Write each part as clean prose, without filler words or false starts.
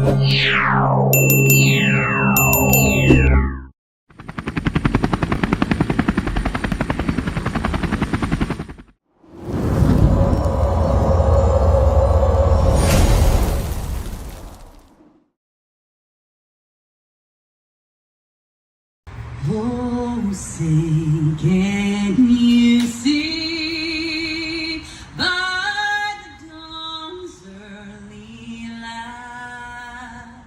Oh, say, can you see by the dawn's early light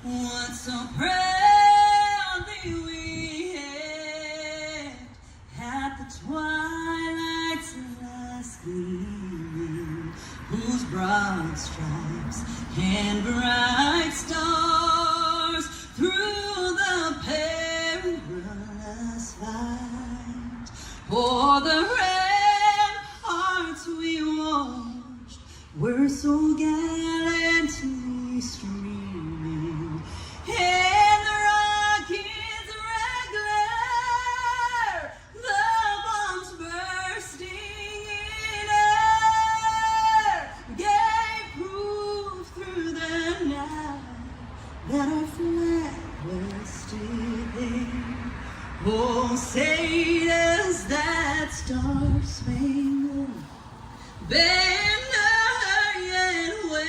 what so proudly we hailed at the twilight's last gleaming, whose broad stripes and bright stars through the perilous fight o'er the ramparts we watched were so gallantly streaming, and the rockets' red glare, the bombs bursting in air, gave proof through the night that our flag was still there. Oh, say does that star-spangled banner yet wave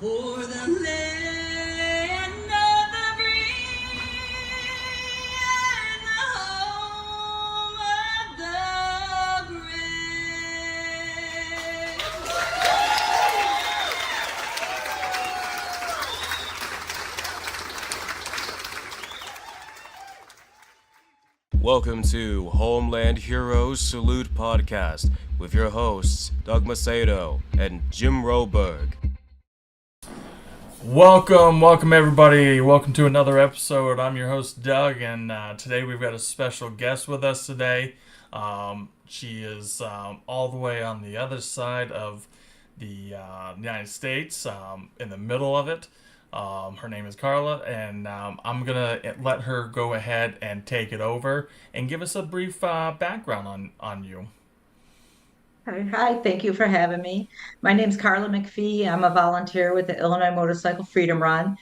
o'er the land of the free and the home of the brave? Welcome to Homeland Heroes Salute Podcast with your hosts, Doug Macedo and Jim Roberg. Welcome everybody. Welcome to another episode. I'm your host, Doug, and today we've got a special guest with us today. She is all the way on the other side of the United States, in the middle of it. Her name is Carla, and I'm going to let her go ahead and take it over and give us a brief background on you. Hi, thank you for having me. My name's Carla McPhee. I'm a volunteer with the Illinois Motorcycle Freedom Run.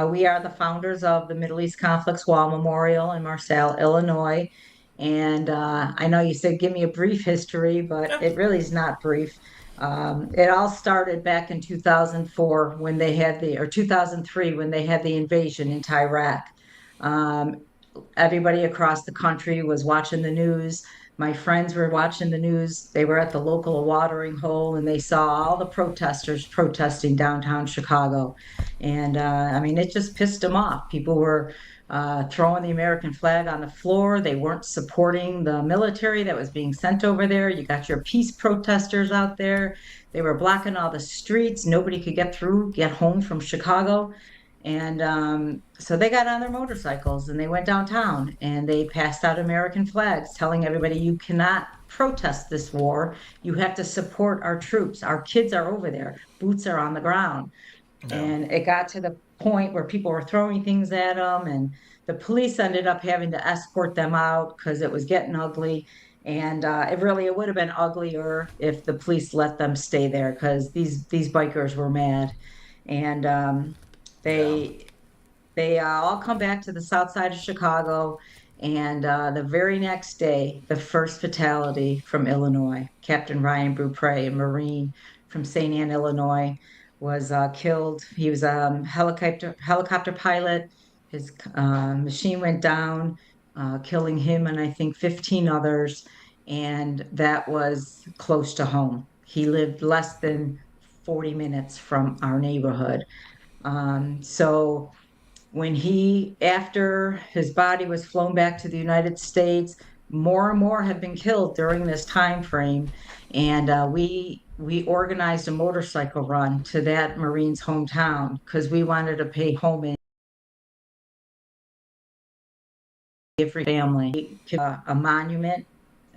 We are the founders of the Middle East Conflicts Wall Memorial in Marseille, Illinois. And I know you said give me a brief history, but it really is not brief. It all started back in 2004 when they had or 2003 when they had the invasion into Iraq. Everybody across the country was watching the news. My friends were watching the news. They were at the local watering hole and they saw all the protesters protesting downtown Chicago. And I mean, it just pissed them off. People were throwing the American flag on the floor. They weren't supporting the military that was being sent over there. You got your peace protesters out there. They were blocking all the streets. Nobody could get home from Chicago. And so they got on their motorcycles and they went downtown and they passed out American flags telling everybody, you cannot protest this war. You have to support our troops. Our kids are over there. Boots are on the ground. Yeah. And it got to the point where people were throwing things at them, and the police ended up having to escort them out because it was getting ugly. And it would have been uglier if the police let them stay there because these bikers were mad. And they all come back to the south side of Chicago. And the very next day, the first fatality from Illinois, Captain Ryan Beaupre, a Marine from St. Anne, Illinois, was killed. He was a helicopter pilot. His machine went down, killing him and I think 15 others. And that was close to home. He lived less than 40 minutes from our neighborhood. So after his body was flown back to the United States, more and more have been killed during this time frame. And we organized a motorcycle run to that Marine's hometown because we wanted to pay homage to every family. A monument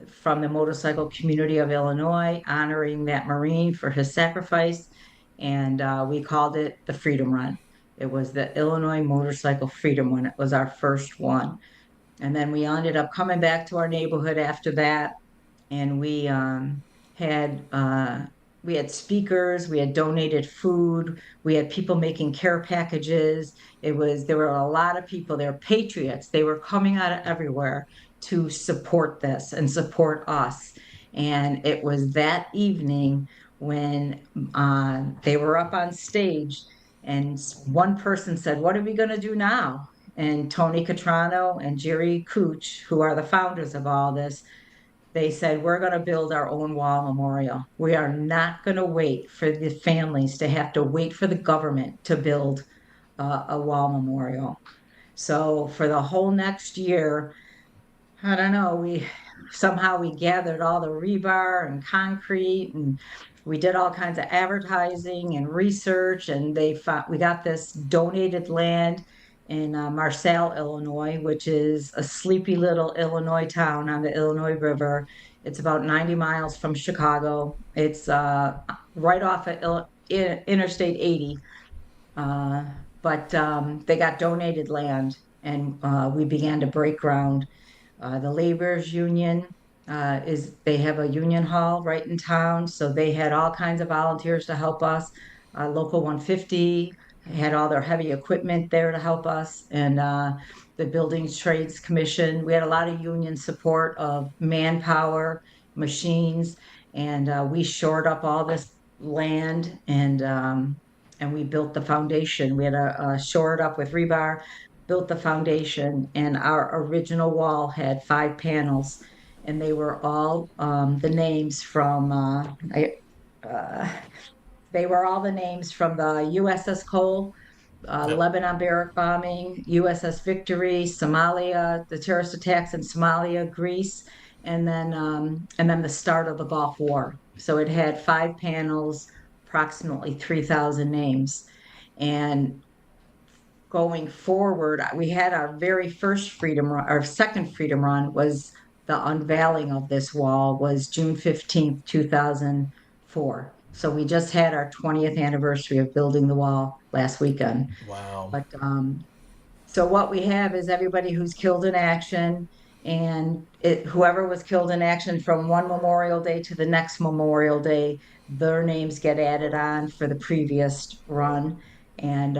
from the motorcycle community of Illinois honoring that Marine for his sacrifice. And we called it the Freedom Run. It was the Illinois Motorcycle Freedom Run. It was our first one. And then we ended up coming back to our neighborhood after that. And we had we had speakers, we had donated food, we had people making care packages. There were a lot of people, they were patriots. They were coming out of everywhere to support this and support us. And it was that evening when they were up on stage, and one person said, "What are we going to do now?" And Tony Catrano and Jerry Cooch, who are the founders of all this, they said, "We're going to build our own wall memorial. We are not going to wait for the families to have to wait for the government to build a wall memorial." So for the whole next year, I don't know, we gathered all the rebar and concrete, and we did all kinds of advertising and research, and we got this donated land in Marcel, Illinois, which is a sleepy little Illinois town on the Illinois River. It's about 90 miles from Chicago. It's right off of Interstate 80. Uh, but they got donated land, and we began to break ground. The laborers union they have a union hall right in town, so they had all kinds of volunteers to help us. Local 150 had all their heavy equipment there to help us, and the Buildings Trades Commission. We had a lot of union support of manpower, machines, and we shored up all this land, and we built the foundation. We had to shore it up with rebar, built the foundation, and our original wall had 5 panels, and they were all the names from uh, they were all the names from the USS Cole, Yep. Lebanon barrack bombing, USS Victory, Somalia, the terrorist attacks in Somalia, Greece, and then the start of the Gulf War. So it had 5 panels, approximately 3,000 names. And going forward, we had our very first freedom run, our second freedom run was the unveiling of this wall was June 15th, 2004. So we just had our 20th anniversary of building the wall last weekend. Wow. But so what we have is everybody who's killed in action, and whoever was killed in action from one Memorial Day to the next Memorial Day, their names get added on for the previous run. And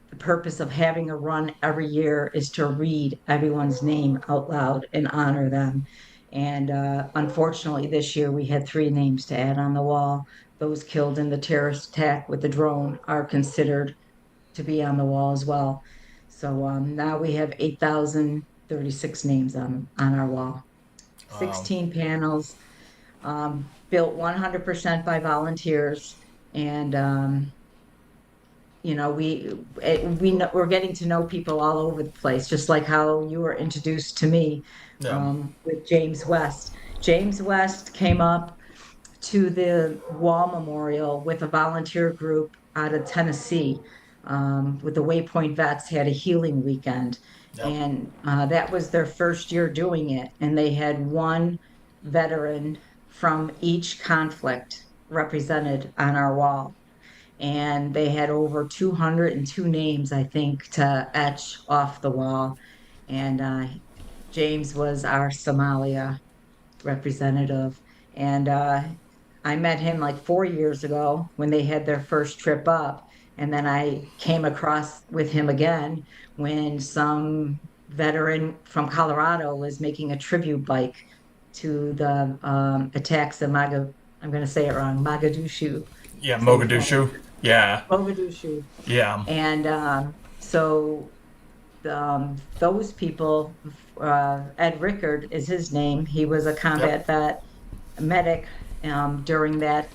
the purpose of having a run every year is to read everyone's name out loud and honor them. And unfortunately, this year we had 3 names to add on the wall. Those killed in the terrorist attack with the drone are considered to be on the wall as well. So now we have 8,036 names on our wall. Um, 16 panels, built 100% by volunteers, and we're getting to know people all over the place, just like how you were introduced to me yeah. with James West. James West came up to the Wall Memorial with a volunteer group out of Tennessee. With the Waypoint Vets had a healing weekend, Yep. and that was their first year doing it. And they had one veteran from each conflict represented on our wall. And they had over 202 names, I think, to etch off the wall. And James was our Somalia representative. And I met him like 4 years ago when they had their first trip up. And then I came across with him again when some veteran from Colorado was making a tribute bike to the attacks in I'm going to say it wrong, Mogadishu. Yeah, So he had Mogadishu. Yeah. Mogadishu. Yeah. And so those people, Ed Rickard is his name. He was a combat Yep. vet, medic during and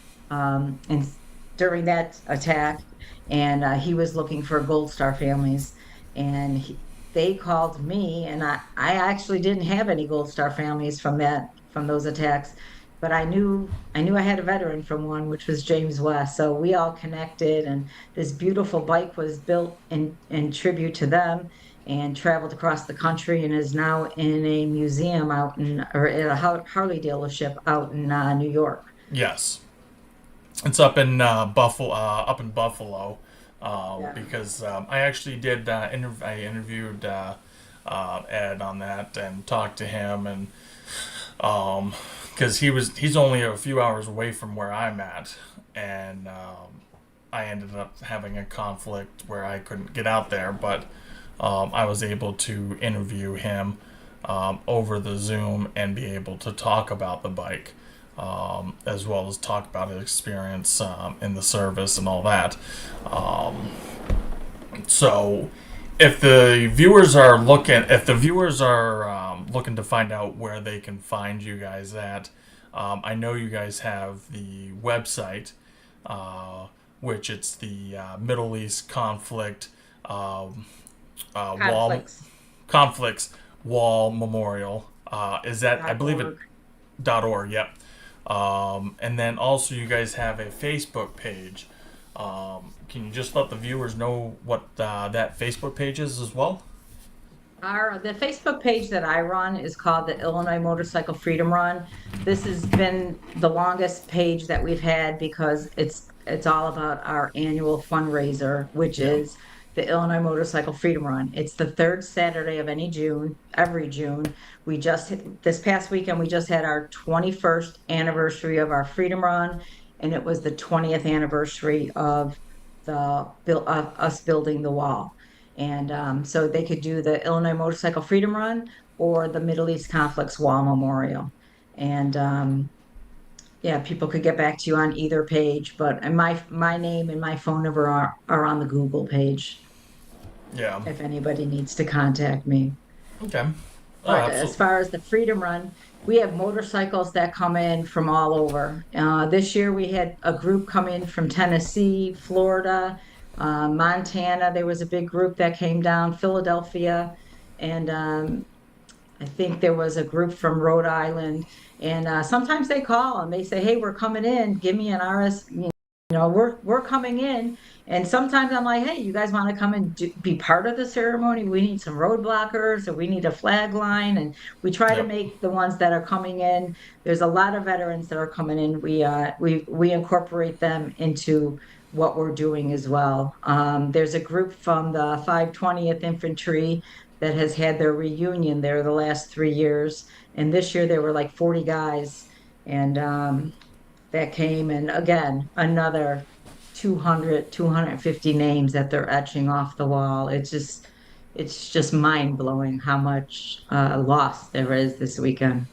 during that attack, and he was looking for Gold Star families, and they called me, and I actually didn't have any Gold Star families from those attacks, but I knew I had a veteran from one, which was James West. So we all connected, and this beautiful bike was built in tribute to them and traveled across the country and is now in a museum or at a Harley dealership out in New York. Yes. It's up in Buffalo. Yeah. Because I actually did. I interviewed Ed on that and talked to him, and because he's only a few hours away from where I'm at, and I ended up having a conflict where I couldn't get out there, but I was able to interview him over the Zoom and be able to talk about the bike, as well as talk about his experience in the service and all that. So, if the viewers are looking to find out where they can find you guys at, I know you guys have the website, which it's the Middle East conflict wall Conflicts. conflicts wall memorial. Is that, I believe it, .org. .org? Yep. And then also you guys have a Facebook page. Can you just let the viewers know what that Facebook page is as well? The Facebook page that I run is called the Illinois Motorcycle Freedom Run. This has been the longest page that we've had because it's all about our annual fundraiser, which Yeah. is the Illinois Motorcycle Freedom Run. It's the third Saturday of every June. This past weekend we just had our 21st anniversary of our Freedom Run, and it was the 20th anniversary of us building the wall. And so they could do the Illinois Motorcycle Freedom Run or the Middle East Conflicts Wall Memorial. And yeah, people could get back to you on either page, but my name and my phone number are on the Google page Yeah. if anybody needs to contact me. Okay. Oh, But as absolutely. far as the Freedom Run, we have motorcycles that come in from all over. This year we had a group come in from Tennessee, Florida, Montana. There was a big group that came down, Philadelphia, and I think there was a group from Rhode Island. And sometimes they call and they say, "Hey, we're coming in. Give me an RS. We're coming in." And sometimes I'm like, "Hey, you guys want to come and be part of the ceremony? We need some road blockers, or we need a flag line." And we try to Yep. make the ones that are coming in. There's a lot of veterans that are coming in. We incorporate them into what we're doing as well. There's a group from the 520th Infantry that has had their reunion there the last 3 years, and this year there were like 40 guys, and that came, and again, another 250 names that they're etching off the wall. It's just mind blowing how much loss there is this weekend.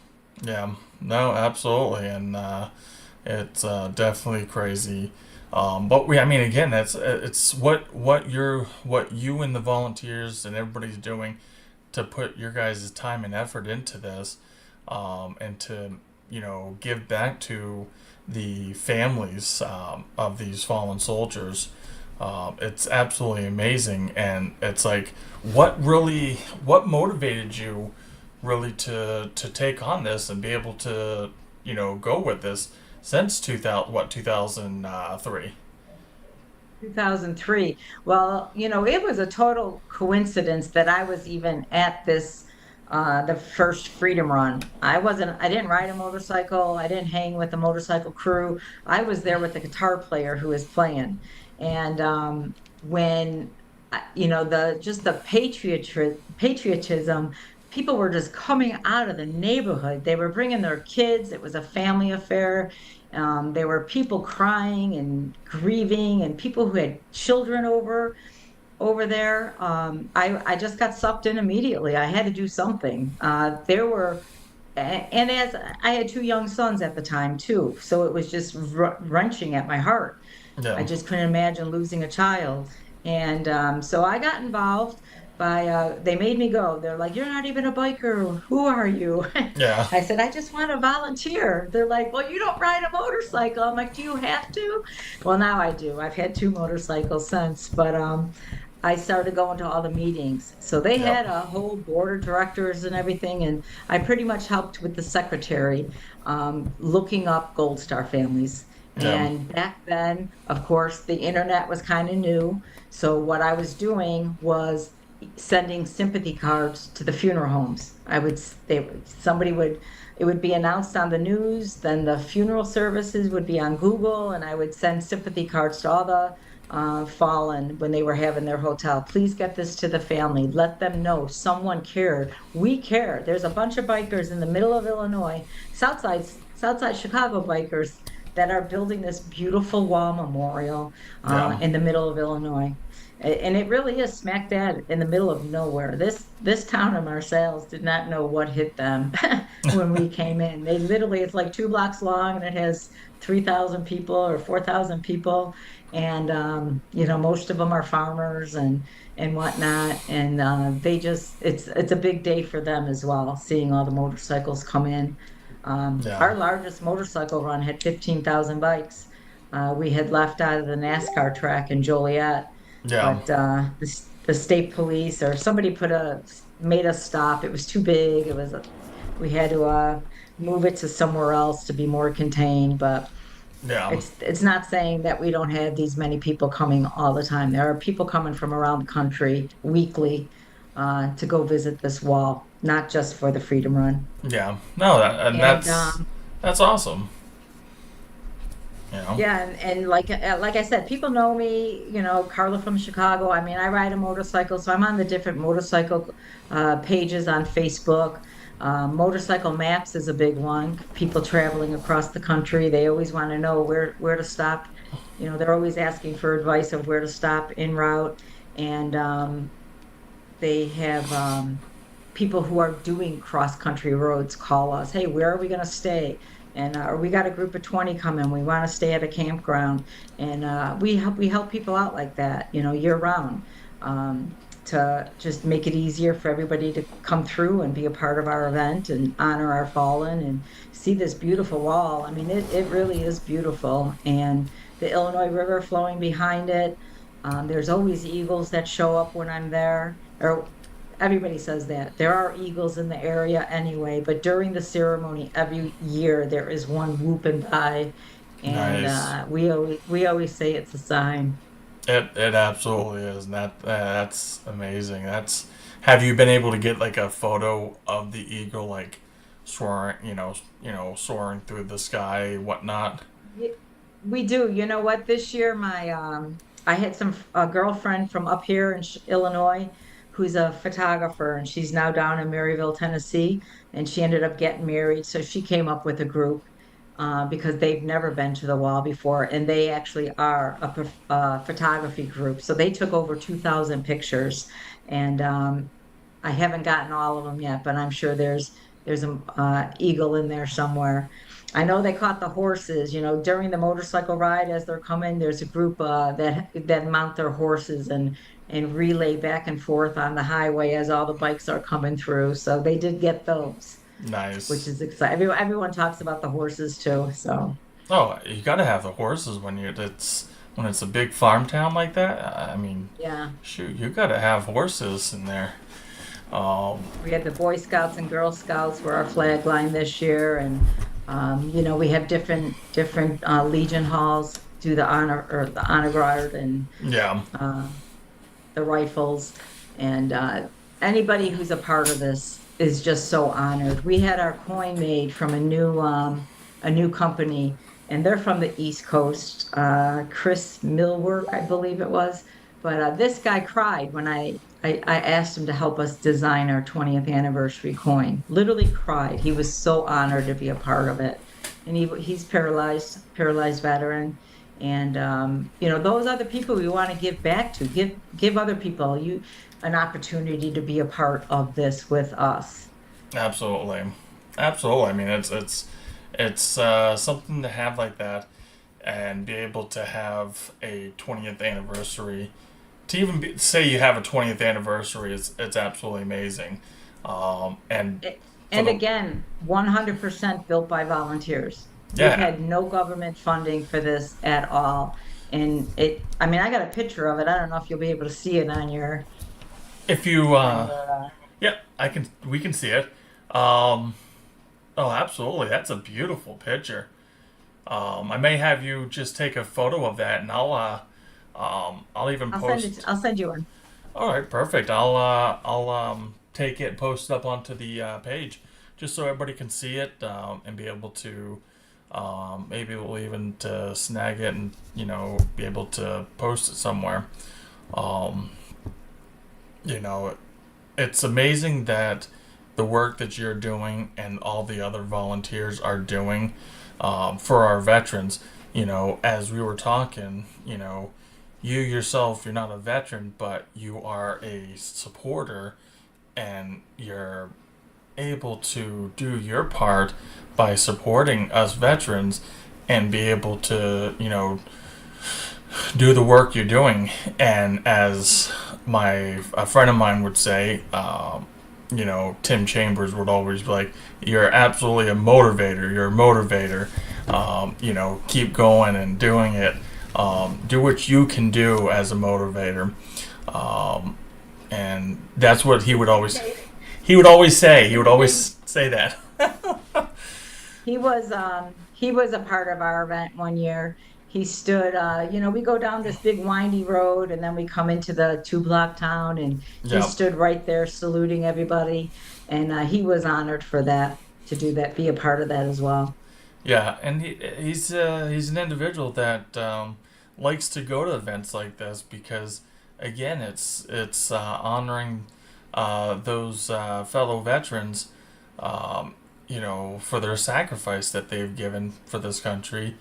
Yeah. No, absolutely, and it's definitely crazy. But I mean, again, it's what you and the volunteers and everybody's doing to put your guys' time and effort into this, and to give back to the families of these fallen soldiers. It's absolutely amazing, and it's like, what motivated you really to take on this and be able to go with this since 2003. 2003. Well, it was a total coincidence that I was even at the first Freedom Run. I didn't ride a motorcycle. I didn't hang with the motorcycle crew. I was there with the guitar player who was playing. And when, just the patriotism, people were just coming out of the neighborhood. They were bringing their kids. It was a family affair. There were people crying and grieving, and people who had children over there. I just got sucked in immediately. I had to do something. And as I had two young sons at the time too, so it was just wrenching at my heart. I Yeah. just couldn't imagine losing a child. And so I got involved they made me go. They're like, "You're not even a biker. Who are you?" Yeah. I said, "I just want to volunteer." They're like, "Well, you don't ride a motorcycle." I'm like, "Do you have to?" Well, now I do. I've had two motorcycles since, but I started going to all the meetings. So they Yep. had a whole board of directors and everything, and I pretty much helped with the secretary, looking up Gold Star families. Yeah. And back then, of course, the internet was kind of new. So what I was doing was sending sympathy cards to the funeral homes. It would be announced on the news, then the funeral services would be on Google, and I would send sympathy cards to all the fallen when they were having their hotel. Please get this to the family. Let them know someone cared. We care. There's a bunch of bikers in the middle of Illinois, Southside Chicago bikers that are building this beautiful wall memorial Yeah. in the middle of Illinois. And it really is smack dab in the middle of nowhere. This town of Marseilles did not know what hit them when we came in. They literally, it's like 2 blocks long and it has 3,000 people or 4,000 people. And most of them are farmers and whatnot. And they just it's a big day for them as well, seeing all the motorcycles come in. Yeah. Our largest motorcycle run had 15,000 bikes. We had left out of the NASCAR track in Joliet, Yeah. but the state police or somebody made us stop. It was too big. We had to move it to somewhere else to be more contained. But Yeah. it's not saying that we don't have these many people coming all the time. There are people coming from around the country weekly to go visit this wall, not just for the Freedom Run. Yeah. No, and And that's awesome. You know. yeah, and like I said, people know me, Carla from Chicago. I mean, I ride a motorcycle, so I'm on the different motorcycle pages on Facebook. Motorcycle Maps is a big one. People traveling across the country, they always want to know where to stop. They're always asking for advice of where to stop en route, and they have people who are doing cross country roads call us, hey, where are we going to stay? And or we got a group of 20 coming. We want to stay at a campground, and we help people out like that, year round, to just make it easier for everybody to come through and be a part of our event and honor our fallen and see this beautiful wall. I mean, it really is beautiful, and the Illinois River flowing behind it. There's always eagles that show up when I'm there, or everybody says that. There are eagles in the area anyway, but during the ceremony every year there is one whooping by, and Nice. we always say it's a sign. It absolutely is, and that's amazing. Have you been able to get like a photo of the eagle like soaring, soaring through the sky, whatnot? Y- We do. You know what? This year, I had a girlfriend from up here in Illinois, who's a photographer, and she's now down in Maryville, Tennessee, and she ended up getting married. So she came up with a group because they've never been to the wall before, and they actually are a photography group. So they took over 2,000 pictures, and I haven't gotten all of them yet, but I'm sure there's an eagle in there somewhere. I know they caught the horses, during the motorcycle ride as they're coming. There's a group that mount their horses and relay back and forth on the highway as all the bikes are coming through. So they did get those, which Nice. is exciting. Everyone talks about the horses too. So Oh, you gotta have the horses when it's a big farm town like that. I mean, yeah, shoot, you gotta have horses in there. Um, we had the Boy Scouts and Girl Scouts were our flag line this year, and we have different Legion halls do the honor guard and yeah. uh, the rifles, and anybody who's a part of this is just so honored. We had our coin made from a new company, and they're from the East Coast. Chris Millwork, I believe it was. But this guy cried when I asked him to help us design our 20th anniversary coin. Literally cried. He was so honored to be a part of it. And he's paralyzed veteran. And those are the people we want to give back to. Give other people an opportunity to be a part of this with us. Absolutely, absolutely. I mean, it's something to have like that, and be able to have a 20th anniversary. To even say you have a 20th anniversary is it's absolutely amazing. And A- for And the again, 100% built by volunteers. We've yeah, had no government funding for this at all. And I mean, I got a picture of it. I don't know if you'll be able to see it if you on your, yeah, we can see it. Um, oh, absolutely, that's a beautiful picture. I may have you just take a photo of that, and I'll even post. I'll send you one. All right, perfect. I'll take it, post it up onto the page, just so everybody can see it and be able to maybe we'll even to snag it and be able to post it somewhere. Um, you know, it's amazing that the work that you're doing and all the other volunteers are doing for our veterans. As we were talking, you yourself, you're not a veteran, but you are a supporter, and you're able to do your part by supporting us veterans and be able to, do the work you're doing. And as a friend of mine would say, Tim Chambers would always be like, "You're absolutely a motivator. You're a motivator. Keep going and doing it. Do what you can do as a motivator." And that's what he would always say. He would always say that. He was a part of our event one year. He stood, we go down this big windy road and then we come into the 2 block town, and he Yeah. stood right there saluting everybody. And he was honored for that, to do that, be a part of that as well. Yeah, and he's an individual that likes to go to events like this because, again, it's honoring those fellow veterans, for their sacrifice that they've given for this country.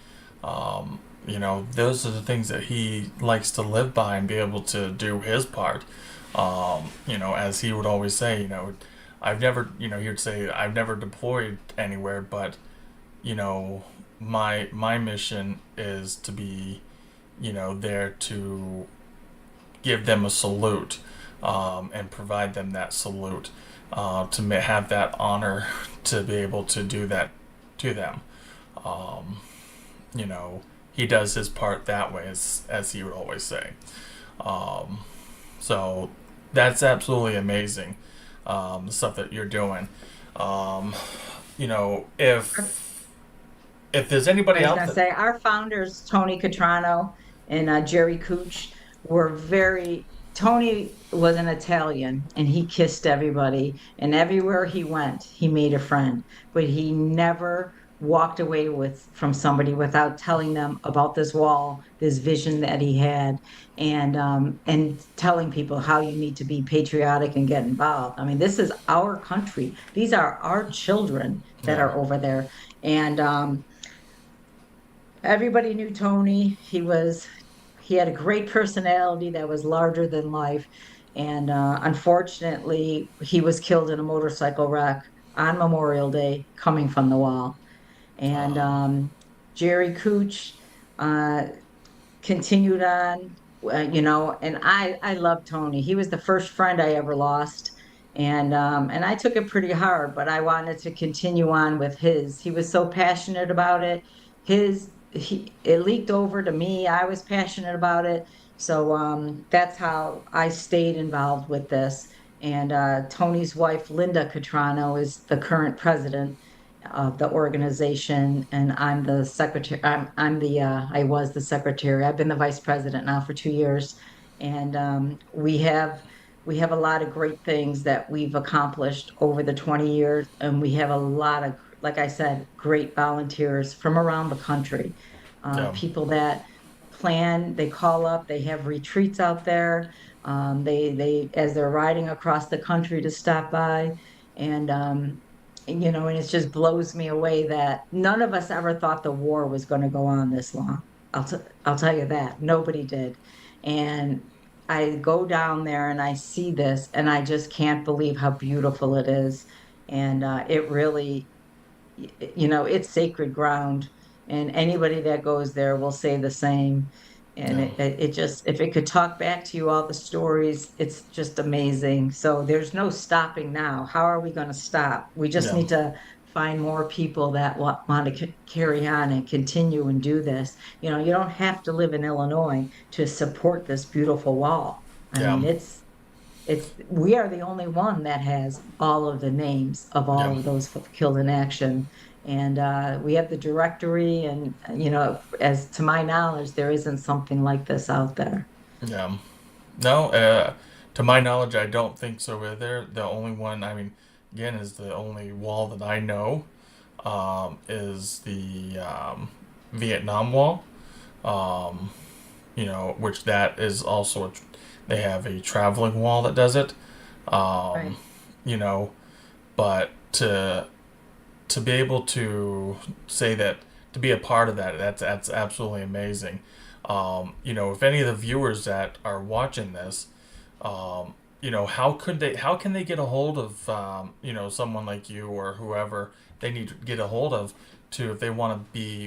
Those are the things that he likes to live by and be able to do his part. As he would always say, he would say, I've never deployed anywhere, but my mission is to be, there to give them a salute, and provide them that salute, to have that honor to be able to do that to them. Um, he does his part that way, as he would always say. Um, so that's absolutely amazing, the stuff that you're doing. Um, if there's I anybody was out going to there, say our founders, Tony Catrano and Jerry Cooch, were very. Tony was an Italian and he kissed everybody, and everywhere he went, he made a friend. But he never walked away from somebody without telling them about this wall, this vision that he had, and telling people how you need to be patriotic and get involved. I mean, this is our country. These are our children that yeah, are over there, and everybody knew Tony. He had a great personality that was larger than life. And unfortunately, he was killed in a motorcycle wreck on Memorial Day coming from the wall. And Jerry Cooch uh, continued on, and I love Tony. He was the first friend I ever lost. And I took it pretty hard, but I wanted to continue on with his. He was so passionate about it. It leaked over to me. I was passionate about it. So that's how I stayed involved with this. And Tony's wife, Linda Catrano, is the current president of the organization, and I'm the secretary. I was the secretary. I've been the vice president now for 2 years, and we have a lot of great things that we've accomplished over the 20 years, and we have a lot of, like I said, great volunteers from around the country, yeah, people that plan. They call up. They have retreats out there. They as they're riding across the country to stop by, and and it just blows me away that none of us ever thought the war was going to go on this long. I'll tell you that. Nobody did. And I go down there and I see this and I just can't believe how beautiful it is. And it really, it's sacred ground, and anybody that goes there will say the same. And yeah, it just, if it could talk back to you all the stories, it's just amazing. So there's no stopping now. How are we going to stop? We just yeah, need to find more people that want to carry on and continue and do this. You don't have to live in Illinois to support this beautiful wall. I yeah, mean, we are the only one that has all of the names of yeah, all of those killed in action. And we have the directory, and as to my knowledge, there isn't something like this out there. yeah. No, to my knowledge, I don't think so either. The only one, I mean, again, is the only wall that I know, is the Vietnam Wall. Um, which that is also they have a traveling wall that does it. Um, Right. you know, but to be able to say that be a part of that. That's absolutely amazing. If any of the viewers that are watching this, how can they get a hold of someone like you or whoever they need to get a hold of to, if they want to be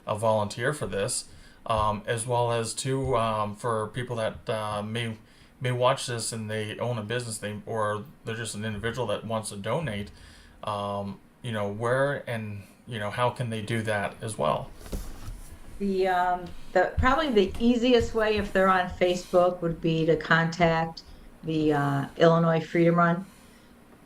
a volunteer for this, as well as for people that may watch this and they own a business, or they're just an individual that wants to donate, where and how can they do that as well? The probably the easiest way if they're on Facebook would be to contact the Illinois Freedom Run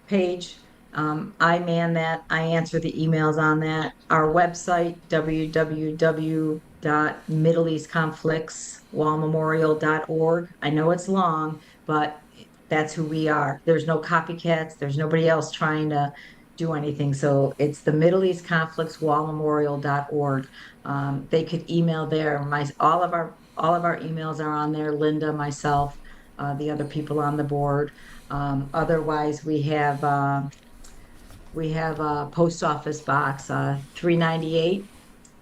page. I man that. I answer the emails on that. Our website, www.middleeastconflictswallmemorial.org. I know it's long, but that's who we are. There's no copycats. There's nobody else trying to do anything. So it's the middleeastconflictswallmemorial.org. They could email there. All of our emails are on there. Linda, myself, the other people on the board. Otherwise, we have a post office box, 398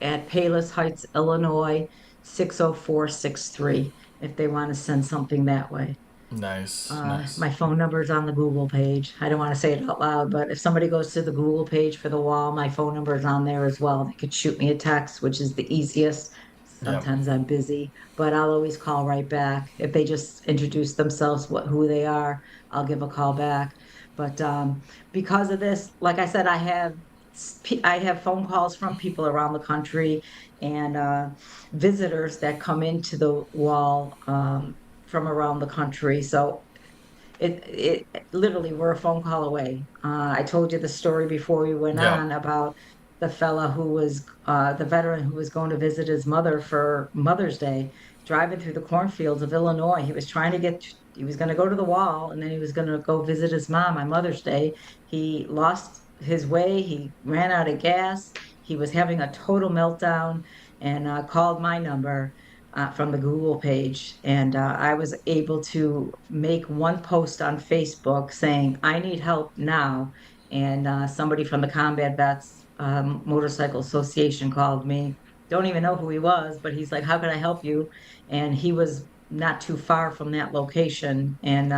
at Palos Heights, Illinois, 60463, if they want to send something that way. Nice, nice. My phone number is on the Google page. I don't want to say it out loud, but if somebody goes to the Google page for the wall, my phone number is on there as well. They could shoot me a text, which is the easiest. Yep. Sometimes I'm busy, but I'll always call right back. If they just introduce themselves, who they are, I'll give a call back. But because of this, like I said, I have phone calls from people around the country and visitors that come into the wall from around the country. So it literally, we're a phone call away. I told you the story before we went Yeah. on about the fella who was the veteran who was going to visit his mother for Mother's Day, driving through the cornfields of Illinois. He was going to go to the wall, and then he was going to go visit his mom on Mother's Day. He lost his way. He ran out of gas. He was having a total meltdown, and called my number from the Google page. And I was able to make one post on Facebook saying, I need help now. And somebody from the Combat Vets Motorcycle Association called me. Don't even know who he was, but he's like, how can I help you? And he was not too far from that location, and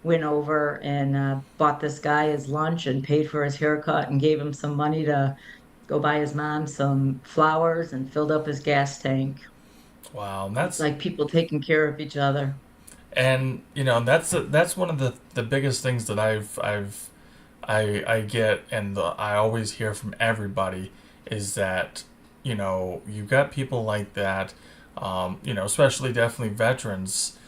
went over and bought this guy his lunch and paid for his haircut and gave him some money to go buy his mom some flowers and filled up his gas tank. Wow, It's like people taking care of each other. that's one of the biggest things that I get, and I always hear from everybody is that you got people like that, especially definitely veterans,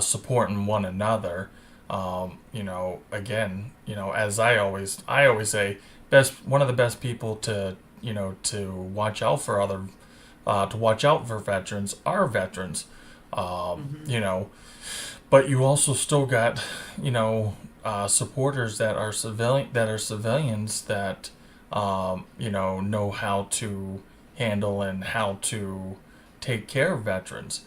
supporting one another. Again, as I always say, one of the best people to watch out for to watch out for veterans are veterans. Hmm. But you also still got supporters that are civilians that know how to handle and how to take care of veterans.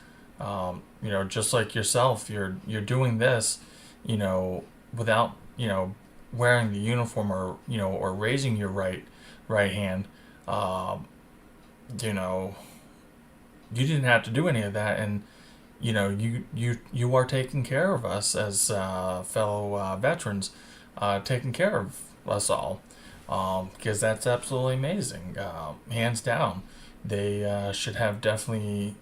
Just like yourself, you're doing this, without wearing the uniform, or raising your right hand. You know, you didn't have to do any of that, and you are taking care of us as fellow veterans, taking care of us all, because that's absolutely amazing, hands down. They should have definitely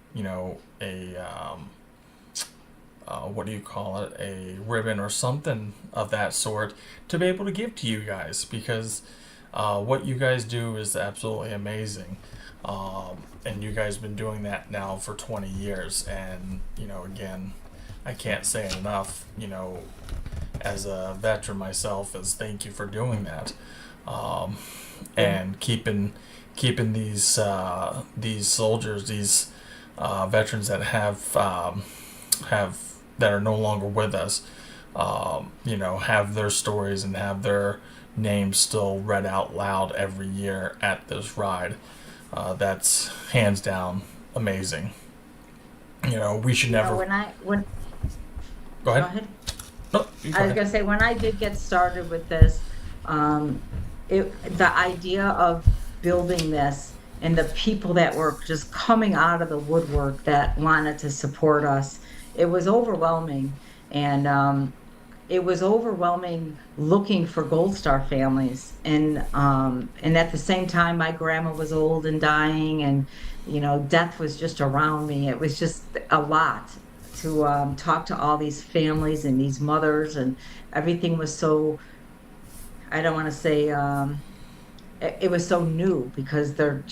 a what do you call it, a ribbon or something of that sort to be able to give to you guys, because what you guys do is absolutely amazing. And you guys have been doing that now for 20 years. And, again, I can't say it enough, as a veteran myself, as thank you for doing that. And keeping these soldiers, these veterans that have that are no longer with us, have their stories and have their names still read out loud every year at this ride. That's hands down amazing. We should never. When Go Go ahead. ahead. No, you go I was ahead. gonna say, when I did get started with this, the idea of building this and the people that were just coming out of the woodwork that wanted to support us. It was overwhelming. And it was overwhelming looking for Gold Star families. And at the same time, my grandma was old and dying, and death was just around me. It was just a lot to talk to all these families and these mothers, and everything was so, I don't want to say, it was so new because their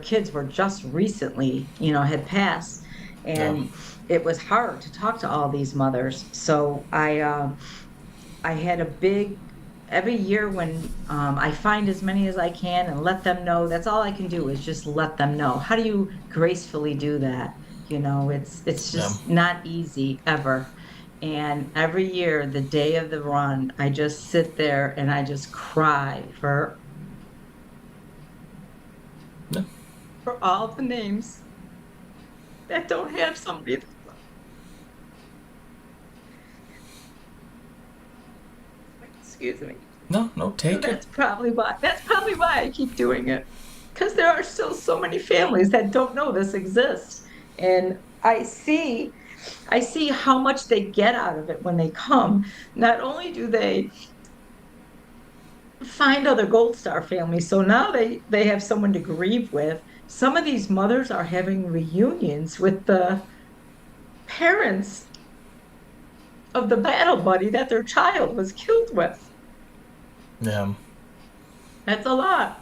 kids were just recently, had passed, Yeah. and it was hard to talk to all these mothers. So I had a big, every year when I find as many as I can and let them know. That's all I can do is just let them know. How do you gracefully do that? It's Yeah. just not easy ever. And every year, the day of the run, I just sit there and I just cry Yeah. for all the names that don't have somebody. Excuse me. No, no, So take it. that's probably why I keep doing it. Because there are still so many families that don't know this exists. And I see how much they get out of it when they come. Not only do they find other Gold Star families, so now they have someone to grieve with. Some of these mothers are having reunions with the parents of the battle buddy that their child was killed with. Yeah. That's a lot.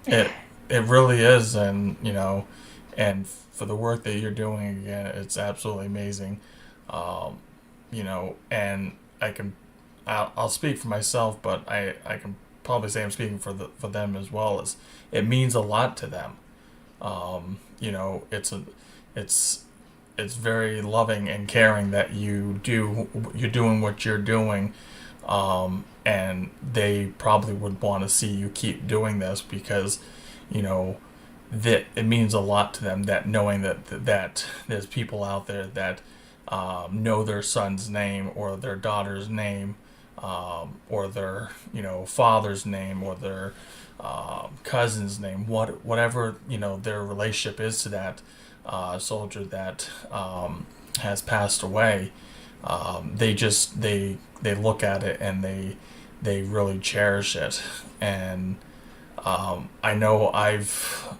It it really is, and and for the work that you're doing, again, it's absolutely amazing. Um, and I'll speak for myself, but I can probably say I'm speaking for them as well. As it means a lot to them. It's it's it's very loving and caring that you're doing what you're doing, and they probably would want to see you keep doing this because you know that it means a lot to them, that knowing that there's people out there that know their son's name or their daughter's name, or their father's name or their cousin's name, whatever their relationship is to that soldier that has passed away. They look at it and they really cherish it. And I know I've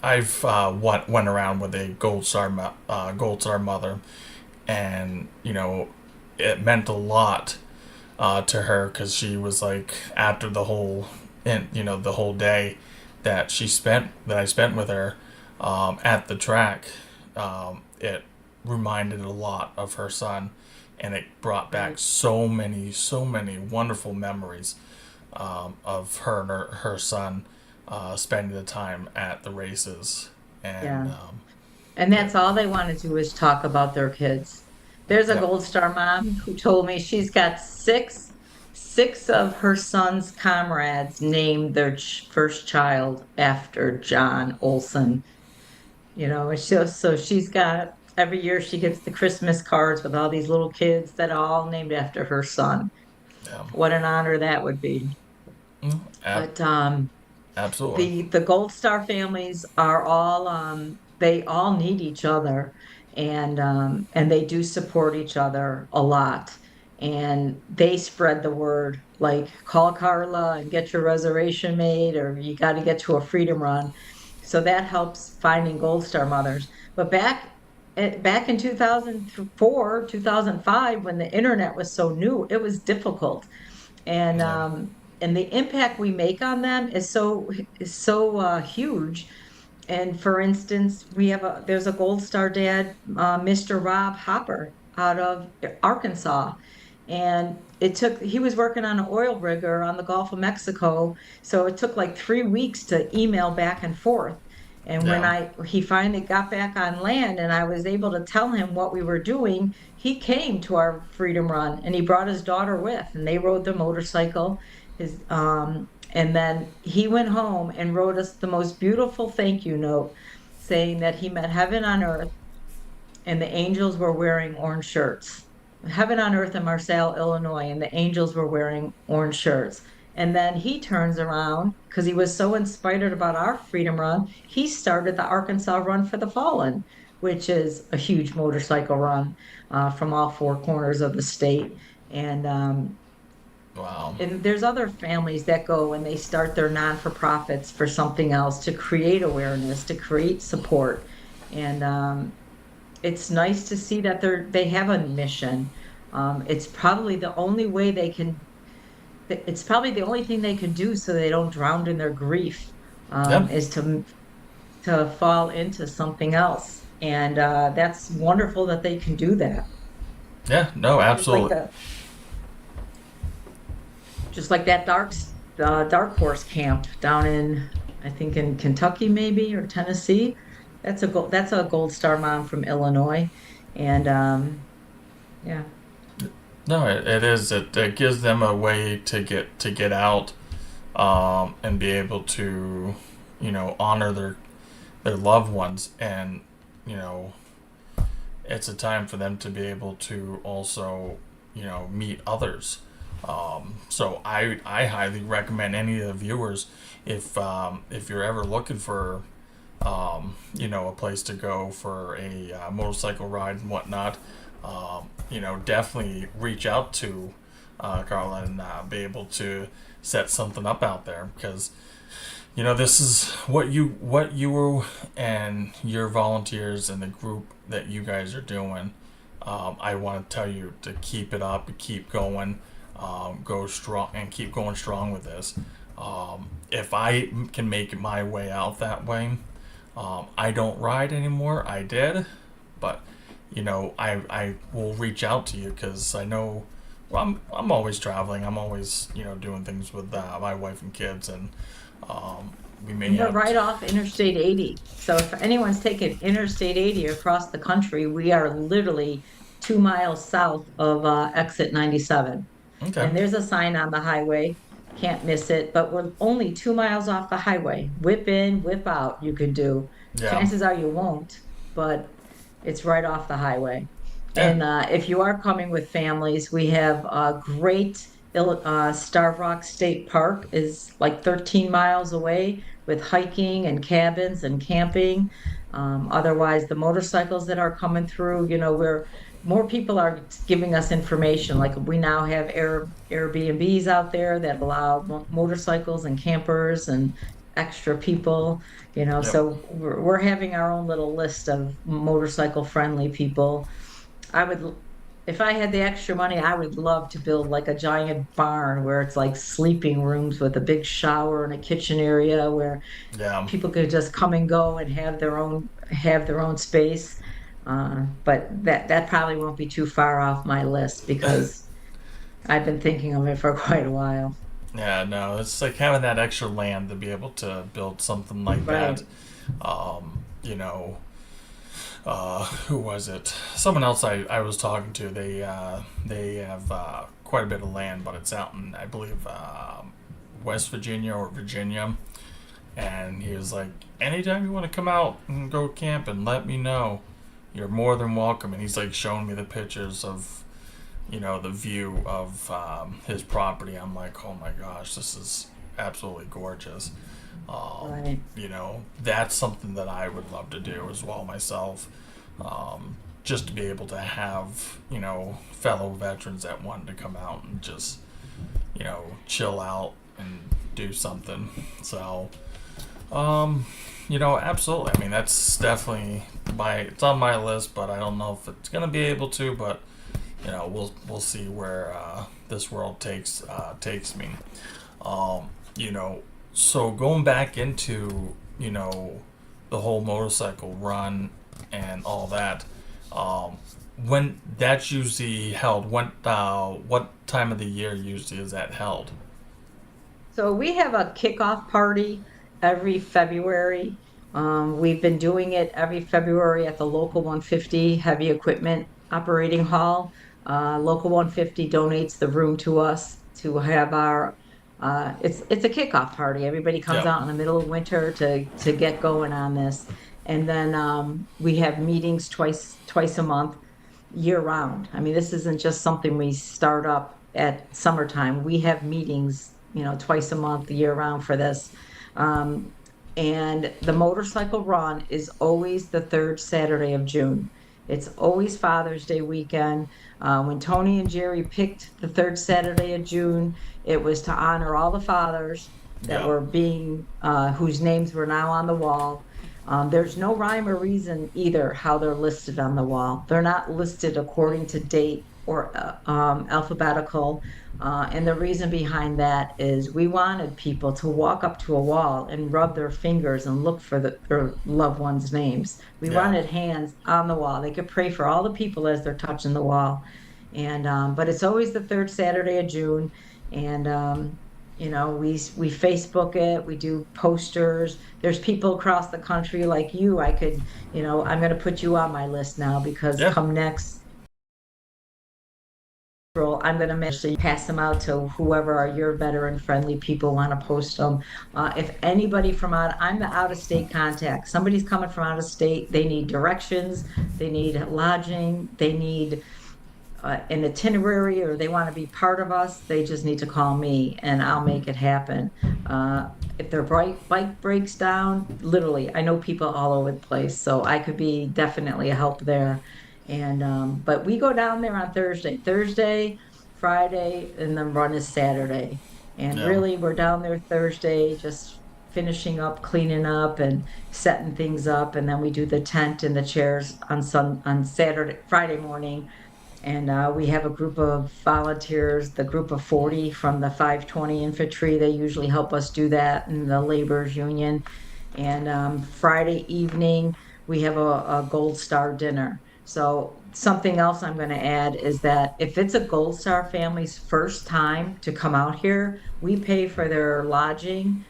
went around with a Gold Star mother, and it meant a lot to her because she was like, after the whole and the whole day that I spent with her at the track, it reminded a lot of her son, and it brought back so many wonderful memories of her and her son spending the time at the races. And Yeah. And yeah, that's all they want to do is talk about their kids. There's a yeah, Gold Star mom who told me she's got six of her son's comrades named their first child after John Olson. And so she's got every year she gets the Christmas cards with all these little kids that are all named after her son. yeah. What an honor that would be. Mm, ab- But absolutely. the Gold Star families are all they all need each other, and they do support each other a lot, and they spread the word like call Carla and get your reservation made, or you got to get to a freedom run. So that helps finding Gold Star mothers. But back in 2004, 2005, when the internet was so new, it was difficult, and Yeah, um and the impact we make on them is so huge. And for instance, there's a Gold Star dad, Mr. Rob Hopper out of Arkansas, and he was working on an oil rigger on the Gulf of Mexico, so it took like 3 weeks to email back and forth. And when yeah, he finally got back on land and I was able to tell him what we were doing, he came to our freedom run and he brought his daughter with, and they rode the motorcycle. And then he went home and wrote us the most beautiful thank you note, saying that he met heaven on earth and the angels were wearing orange shirts. Heaven on earth in Marseille, Illinois, and the angels were wearing orange shirts. And then he turns around because he was so inspired about our Freedom Run. He started the Arkansas Run for the Fallen, which is a huge motorcycle run from all four corners of the state. And Wow. and there's other families that go and they start their non-for-profits for something else to create awareness, to create support. And it's nice to see that they have a mission. It's probably the only way they can, it's probably the only thing they can do so they don't drown in their grief, Yep. is to fall into something else. And that's wonderful that they can do that. Yeah. No. Just like Absolutely. the just like that dark horse camp down in, I think in Kentucky maybe, or Tennessee. That's a Gold Star mom from Illinois. And yeah, No. It is. It gives them a way to get out, and be able to, honor their loved ones, and you know, it's a time for them to be able to also, meet others. So I highly recommend any of the viewers, if you're ever looking for, a place to go for a motorcycle ride and whatnot, definitely reach out to Carla, and be able to set something up out there, because this is what you and your volunteers and the group that you guys are doing. I want to tell you to keep it up, keep going, go strong, and keep going strong with this. If I can make my way out that way, I don't ride anymore. I did, but I will reach out to you, because I know. Well, I'm always traveling. I'm always doing things with my wife and kids, and we may we're have. right off Interstate 80. So if anyone's taking Interstate 80 across the country, we are literally 2 miles south of exit 97. Okay. And there's a sign on the highway. Can't miss it, but we're only 2 miles off the highway. Whip in, whip out, you could do. Yeah. Chances are you won't, but it's right off the highway. Yeah. And if you are coming with families, we have a great Starved Rock State Park is like 13 miles away with hiking and cabins and camping. Otherwise, the motorcycles that are coming through, where more people are giving us information. Like we now have Airbnbs out there that allow motorcycles and campers and extra people, Yep. so we're having our own little list of motorcycle friendly people. I would, if I had the extra money, I would love to build like a giant barn where it's like sleeping rooms with a big shower and a kitchen area where Yeah. people could just come and go and have their own space. But that probably won't be too far off my list because I've been thinking of it for quite a while. Yeah. No, it's like having that extra land to be able to build something like Right. that. Um, you know, who was it? Someone else I was talking to. They have quite a bit of land, but it's out in, I believe, West Virginia or Virginia. And he was like, anytime you want to come out and go camping, let me know. You're more than welcome. And he's like showing me the pictures of, the view of his property. I'm like, oh my gosh, this is absolutely gorgeous. Right. That's something that I would love to do as well myself. Just to be able to have, fellow veterans that wanted to come out and just, chill out and do something. So, absolutely. I mean, that's definitely it's on my list, but I don't know if it's gonna be able to. But we'll see where this world takes me. You know, so going back into the whole motorcycle run and all that. When that's usually held, what time of the year usually is that held? So we have a kickoff party every February. We've been doing it every February at the Local 150 Heavy Equipment Operating Hall. Local 150 donates the room to us to have our. It's a kickoff party. Everybody comes Yep. out in the middle of winter to get going on this, and then we have meetings twice a month, year round. I mean, this isn't just something we start up at summertime. We have meetings twice a month, year round for this. Um, and the motorcycle run is always the third Saturday of June. It's always Father's Day weekend. When Tony and Jerry picked the third Saturday of June, it was to honor all the fathers that Yeah. were whose names were now on the wall. There's no rhyme or reason either how they're listed on the wall. They're not listed according to date or alphabetical. And the reason behind that is we wanted people to walk up to a wall and rub their fingers and look for their loved ones' names. We Yeah. wanted hands on the wall. They could pray for all the people as they're touching the wall. And but it's always the third Saturday of June. And we Facebook it, we do posters. There's people across the country like you. I'm going to put you on my list now because Yeah. come next April, I'm going to make sure you pass them out to whoever are your veteran friendly people want to post them. If anybody I'm the out of state contact. Somebody's coming from out of state, they need directions, they need lodging, they need an itinerary, or they want to be part of us, they just need to call me and I'll make it happen. If their bike breaks down, literally, I know people all over the place, so I could be definitely a help there. And but we go down there on Thursday, Friday, and then run is Saturday. And Yeah. really, we're down there Thursday, just finishing up, cleaning up, and setting things up, and then we do the tent and the chairs on Saturday, Friday morning. And we have a group of volunteers, the group of 40 from the 520 Infantry. They usually help us do that in the Laborers Union. And Friday evening, we have a Gold Star dinner. So something else I'm going to add is that if it's a Gold Star family's first time to come out here, we pay for their lodging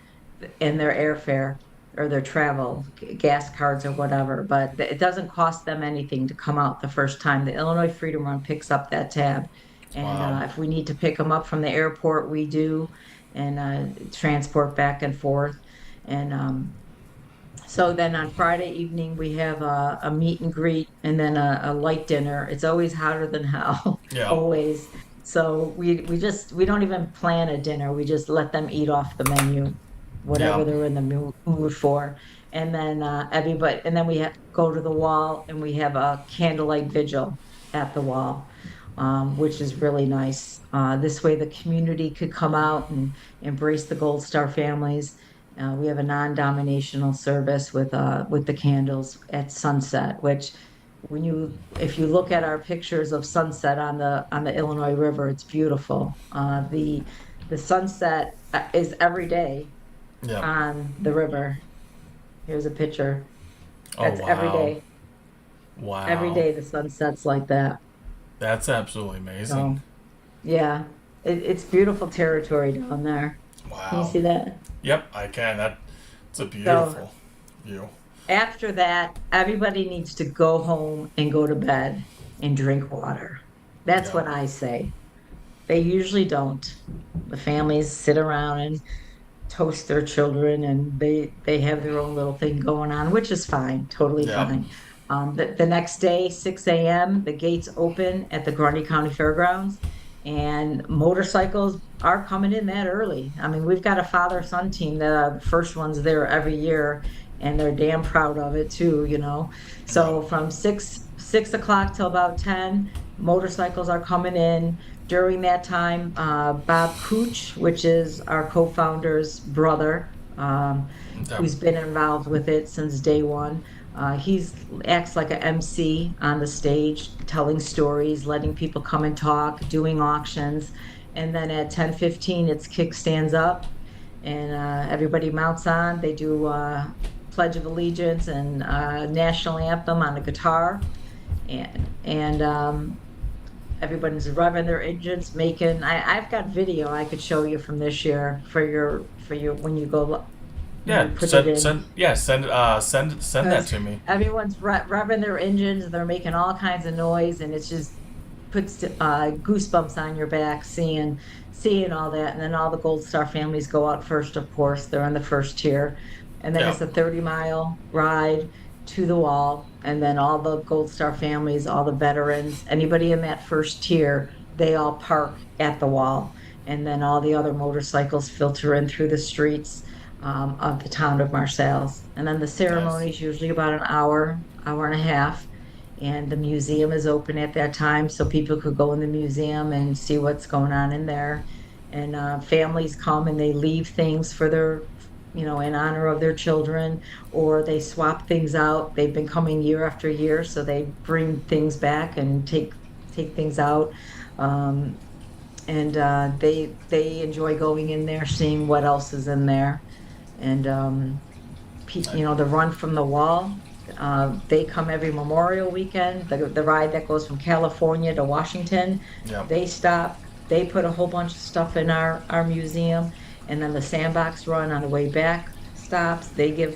and their airfare or their travel, gas cards or whatever, but it doesn't cost them anything to come out the first time. The Illinois Freedom Run picks up that tab. And Wow. if we need to pick them up from the airport, we do, and transport back and forth. And so then on Friday evening, we have a meet and greet and then a light dinner. It's always hotter than hell, Yeah. always. So we don't even plan a dinner. We just let them eat off the menu, Yeah. whatever they're in the mood for. And then and then go to the wall and we have a candlelight vigil at the wall, which is really nice. This way the community could come out and embrace the Gold Star families. We have a non-dominational service with the candles at sunset, which if you look at our pictures of sunset on the Illinois River, it's beautiful. The sunset is every day Yeah. on the river. Here's a picture. Oh, That's every wow. day. Every Wow. day the sunset's like that. That's absolutely So amazing. yeah, it's beautiful territory down there. Can you Wow. see that? Yep, I can. It's a So beautiful view. after that, everybody needs to go home and go to bed and drink water. That's Yeah. what I say. They usually don't. The families sit around and toast their children, and they have their own little thing going on, which is fine, totally Yep. fine. The next day, 6 a.m., the gates open at the Grundy County Fairgrounds, and motorcycles are coming in that early. I mean, we've got a father-son team that are the first ones there every year, and they're damn proud of it too. So Yeah. from six o'clock till about 10, motorcycles are coming in. During that time, Bob Cooch, which is our co-founder's brother, Yep. who's been involved with it since day one. He's acts like an MC on the stage, telling stories, letting people come and talk, doing auctions. And then at 10:15, it's kickstands up, and everybody mounts on. They do Pledge of Allegiance and national anthem on the guitar, and everybody's revving their engines, making. I've got video I could show you from this year for your when you go when you Yeah. put it in. Send that Because to me. everyone's revving their engines, they're making all kinds of noise, and it's just puts goosebumps on your back seeing all that. And then all the Gold Star families go out first, of course. They're in the first tier, and then Yeah. it's a 30-mile ride to the wall, and then all the Gold Star families, all the veterans, anybody in that first tier, they all park at the wall. and then all the other motorcycles filter in through the streets of the town of Marseilles. And then the Nice. ceremony is usually about an hour, hour and a half, and the museum is open at that time, so people could go in the museum and see what's going on in there. And families come and they leave things for their, in honor of their children, or they swap things out. They've been coming year after year, so they bring things back and take things out. Um, and they enjoy going in there, seeing what else is in there. And the run from the wall. They come every Memorial Weekend. The ride that goes from California to Washington, Yep. they stop. They put a whole bunch of stuff in our museum, and then the Sandbox Run on the way back stops. They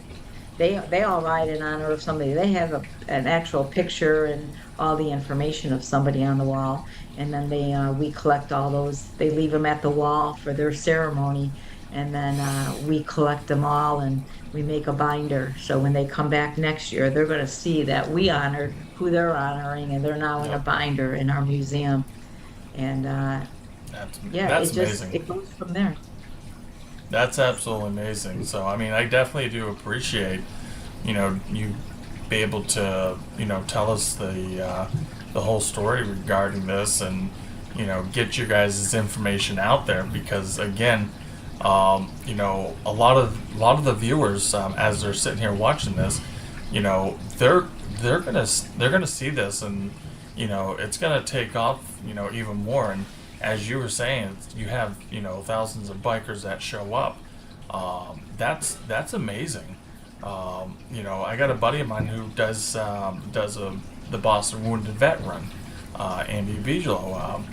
all ride in honor of somebody. They have an actual picture and all the information of somebody on the wall, and then we collect all those. They leave them at the wall for their ceremony, and then we collect them all and we make a binder. So when they come back next year, they're going to see that we honored who they're honoring, and they're now in a Yep. binder in our museum. And yeah, That's amazing. it goes from there. That's absolutely amazing. So, I mean, I definitely do appreciate, you be able to, tell us the whole story regarding this, and, get you guys' information out there, because again, a lot of the viewers, as they're sitting here watching this, they're gonna see this, and it's gonna take off, even more. And as you were saying, you have thousands of bikers that show up. That's amazing. I got a buddy of mine who does the Boston Wounded Vet Run, Andy Bigelow.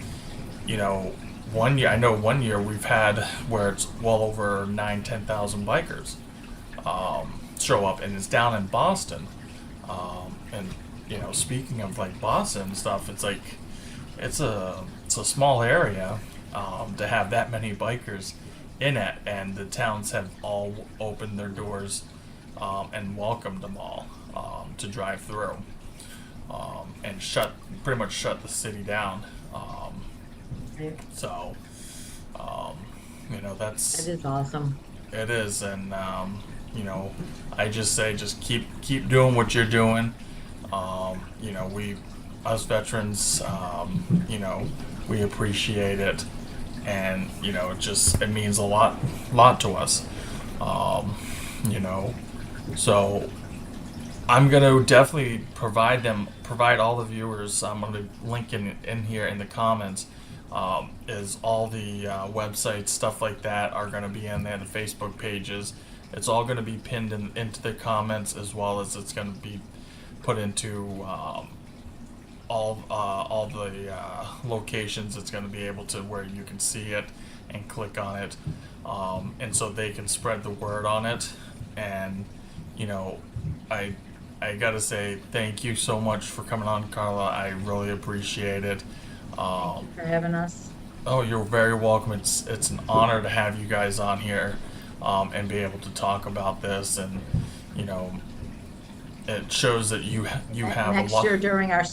You know, one year we've had where it's well over 9, 10,000 bikers show up, and it's down in Boston. And speaking of like Boston and stuff, it's like it's a small area to have that many bikers in it, and the towns have all opened their doors and welcomed them all to drive through, and pretty much shut the city down. So, that's That is awesome. it is, and I just say just keep doing what you're doing. We us veterans, we appreciate it, and it means a lot to us. Um, you know, so I'm gonna definitely provide all the viewers. I'm gonna link in here in the comments. Is all the websites, stuff like that, are going to be in there, the Facebook pages. It's all going to be pinned into the comments, as well as it's going to be put into all the locations. It's going to be able to where you can see it and click on it, and so they can spread the word on it. And I I gotta say thank you so much for coming on, Carla. I really appreciate it. Um, For having us. Oh, you're very welcome. It's an honor to have you guys on here, and be able to talk about this, and you know, it shows that you have a Next lot. year during our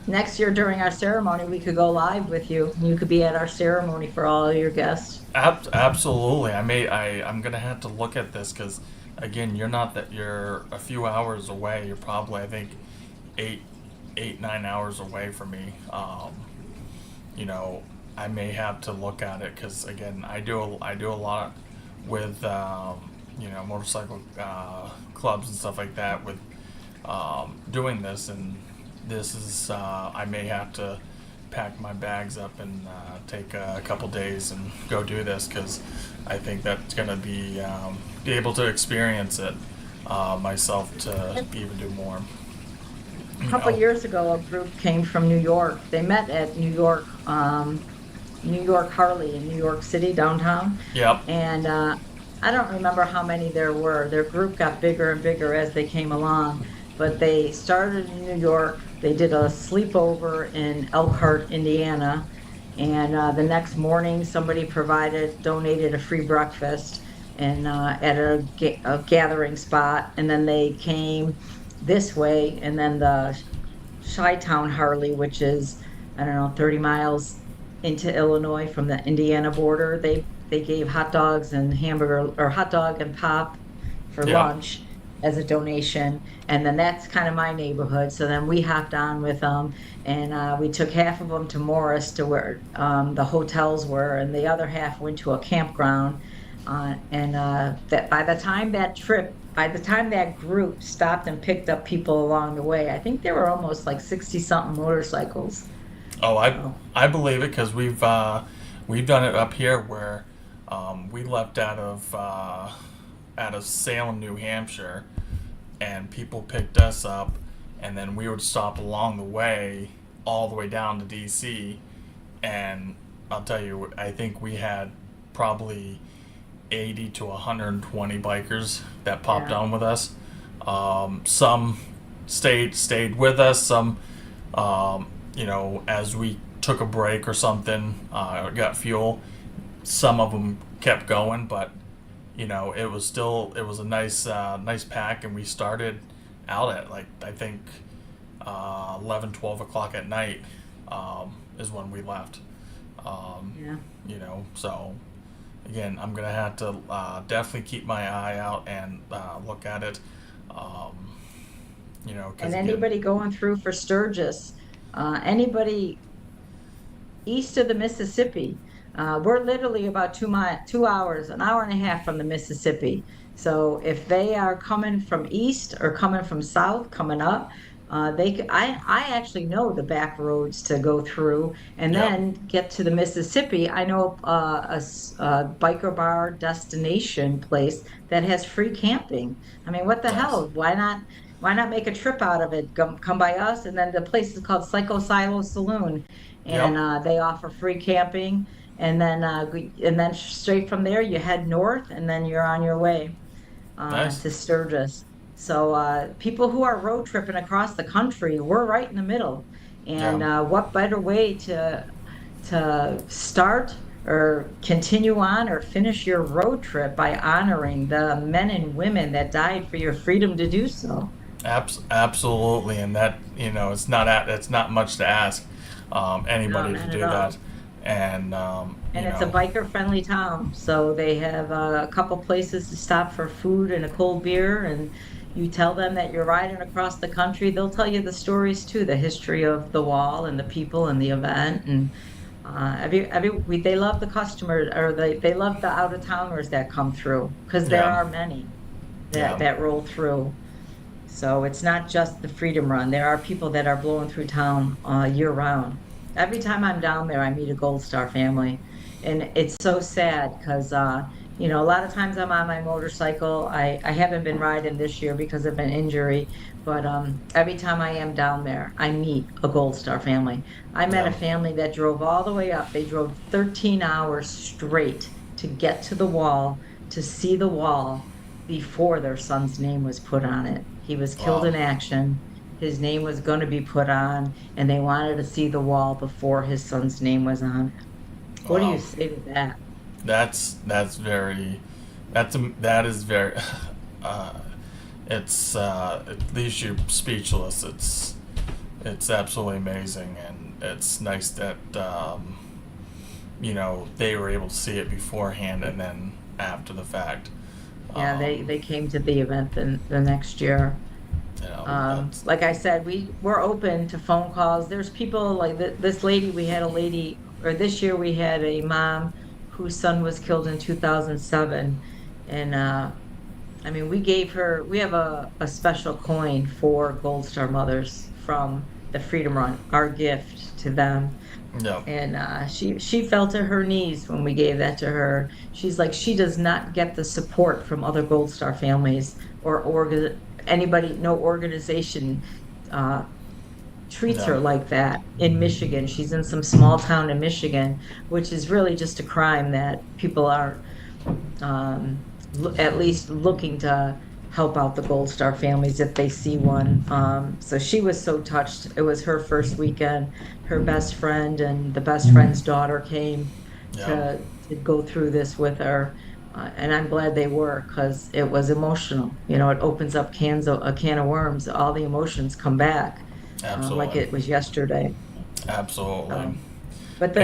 next year during our ceremony, we could go live with you. You could be at our ceremony for all your guests. Absolutely. I'm gonna have to look at this because, again, you're a few hours away. You're probably, I think, 8, 9 hours away from me. You know, I may have to look at it because, again, I do a lot with motorcycle clubs and stuff like that with doing this, and this is I may have to pack my bags up and take a couple days and go do this because I think that's gonna be able to experience it myself to even do more. A couple years ago, a group came from New York. They met at New York Harley in New York City downtown. Yep. And I don't remember how many there were. Their group got bigger and bigger as they came along. But they started in New York. They did a sleepover in Elkhart, Indiana. And the next morning, somebody donated a free breakfast and at a gathering spot. And then they came this way. And then the Chi-Town Harley, which is, I don't know, 30 miles into Illinois from the Indiana border. They gave hot dogs and hamburger or hot dog and pop for Yeah. lunch as a donation. And then that's kind of my neighborhood. So then we hopped on with them and we took half of them to Morris to where the hotels were, and the other half went to a campground. And that by the time that group stopped and picked up people along the way, I think there were almost like 60 something motorcycles. Oh, Oh, I believe it because we've done it up here where we left out of Salem, New Hampshire, and people picked us up, and then we would stop along the way, all the way down to DC, and I'll tell you, I think we had probably 80 to 120 bikers that popped yeah. on with us. Some stayed with us. Some, as we took a break or something, got fuel. Some of them kept going, but it was a nice pack, and we started out at like I think 11, 12 o'clock at night is when we left. Yeah. So again, I'm gonna have to definitely keep my eye out and look at it. Because And again, anybody going through for Sturgis, anybody east of the Mississippi. We're literally about 2 hours, an hour and a half from the Mississippi. So if they are coming from east or coming from south, coming up, I actually know the back roads to go through and yeah, then get to the Mississippi. I know a biker bar destination place that has free camping. I mean, what the nice, hell? Why not make a trip out of it? Come by us, and then the place is called Psycho Silo Saloon, and yep, they offer free camping. And then straight from there, you head north, and then you're on your way nice, to Sturgis. So people who are road tripping across the country, we're right in the middle. And yeah. what better way to start or continue on or finish your road trip by honoring the men and women that died for your freedom to do so? Absolutely, and that it's not much to ask No, anybody to not do at all. that, and And it's a biker-friendly town, so they have a couple places to stop for food and a cold beer. And you tell them that you're riding across the country, they'll tell you the stories too, the history of the wall and the people and the event. And they love the customers, or they love the out-of-towners that come through, because there yeah, are many that yeah, that roll through. So it's not just the Freedom Run. There are people that are blowing through town year round. Every time I'm down there, I meet a Gold Star family. And it's so sad because, a lot of times I'm on my motorcycle. I haven't been riding this year because of an injury, but every time I am down there, I meet a Gold Star family. I met a yeah. family that drove all the way up. They drove 13 hours straight to get to the wall, to see the wall before their son's name was put on it. He was killed Wow, in action. His name was going to be put on, and they wanted to see the wall before his son's name was on it. What do you wow. say to that? That's very that is very uh, it leaves you speechless. It's absolutely amazing, and it's nice that they were able to see it beforehand and then after the fact. Yeah, they Um, they came to the event the next year. that's Like I said, we're open to phone calls. There's people like this lady. We had a lady, or this year we had a mom whose son was killed in 2007, and I mean, we have a special coin for Gold Star mothers from the Freedom Run, our gift to them. yeah, And she fell to her knees when we gave that to her. She's like, she does not get the support from other Gold Star families or anybody, no organization uh, treats yeah, her like that in Michigan. She's in some small town in Michigan, which is really just a crime that people are at least looking to help out the Gold Star families if they see one. So she was so touched. It was her first weekend. Her best friend and the best friend's daughter came yeah. to go through this with her. And I'm glad they were, because it was emotional. It opens up a can of worms. All the emotions come back, like Absolutely, it was yesterday. absolutely. So, But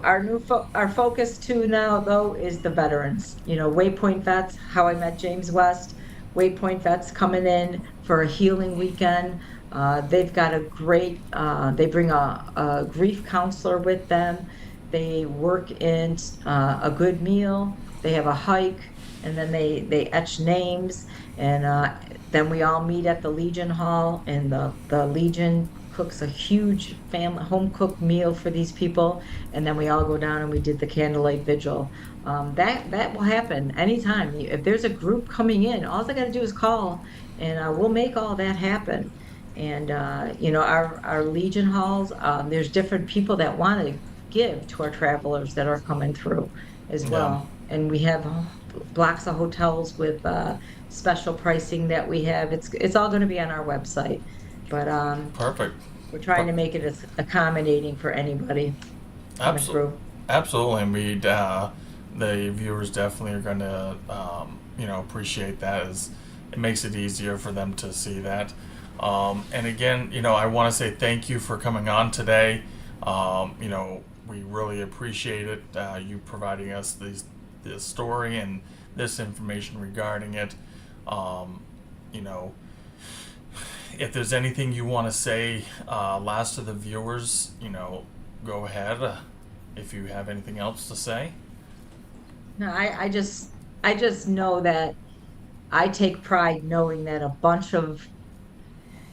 our focus too now though is the veterans. Waypoint Vets, how I met James West. Waypoint Vets coming in for a healing weekend. They've got they bring a grief counselor with them. They work in a good meal. They have a hike, and then they etch names, and then we all meet at the Legion Hall, and the Legion cooks a huge family home cooked meal for these people, and then we all go down and we did the candlelight vigil. That will happen anytime. If there's a group coming in, all they got to do is call, and we'll make all that happen. And our Legion halls, there's different people that want to give to our travelers that are coming through as Yeah. well. And we have blocks of hotels with special pricing that we have. It's all going to be on our website, but Perfect. we're trying to make it as accommodating for anybody coming Absolutely. through. Absolutely. And the viewers definitely are going to, appreciate that, as it makes it easier for them to see that. And again, I want to say thank you for coming on today. We really appreciate it. You providing us this story and this information regarding it. You know, if there's anything you want to say last to the viewers, go ahead. If you have anything else to say. No, I just know that I take pride knowing that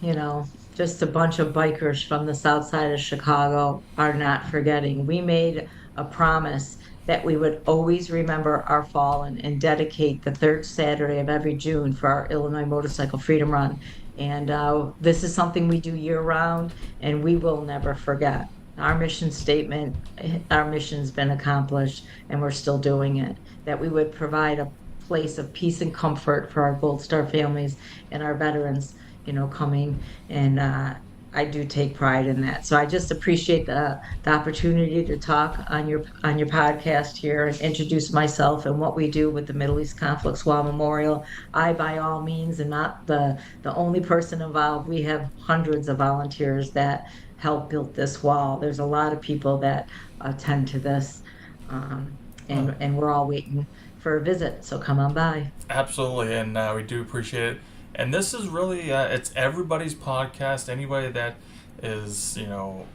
you know, just a bunch of bikers from the south side of Chicago are not forgetting. We made a promise that we would always remember our fallen and dedicate the third Saturday of every June for our Illinois Motorcycle Freedom Run. And this is something we do year round, and we will never forget. Our mission statement, our mission's been accomplished, and we're still doing it. That we would provide a place of peace and comfort for our Gold Star families and our veterans, coming. And I do take pride in that. So I just appreciate the opportunity to talk on your podcast here and introduce myself and what we do with the Middle East Conflict Wall Memorial. I, by all means, am not the only person involved. We have hundreds of volunteers that help build this wall. There's a lot of people that attend to this, and we're all waiting for a visit. So come on by. Absolutely, and we do appreciate it. And this is really, it's everybody's podcast. Anybody that is,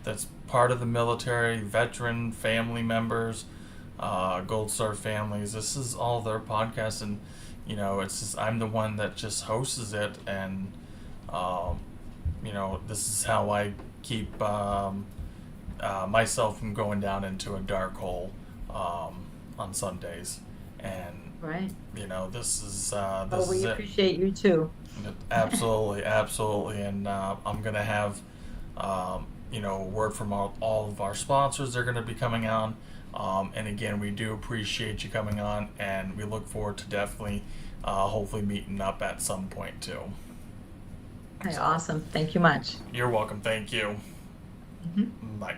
that's part of the military, veteran, family members, Gold Star families. This is all their podcast, and it's just, I'm the one that just hosts it, and this is how I keep myself from going down into a dark hole on Sundays, and Right. this is Oh, this we is it. appreciate you too. Absolutely, absolutely, and I'm gonna have word from all of our sponsors. They're gonna be coming on, and again, we do appreciate you coming on, and we look forward to definitely, hopefully, meeting up at some point too. Okay, awesome. Thank you much. You're welcome. Thank you. Bye.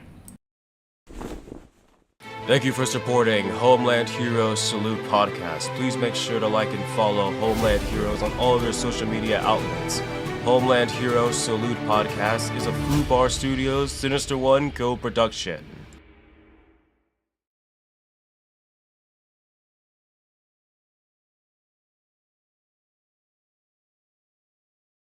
Thank you for supporting Homeland Heroes Salute Podcast. Please make sure to like and follow Homeland Heroes on all of their social media outlets. Homeland Heroes Salute Podcast is a Foo Bar Studios Sinister One co-production.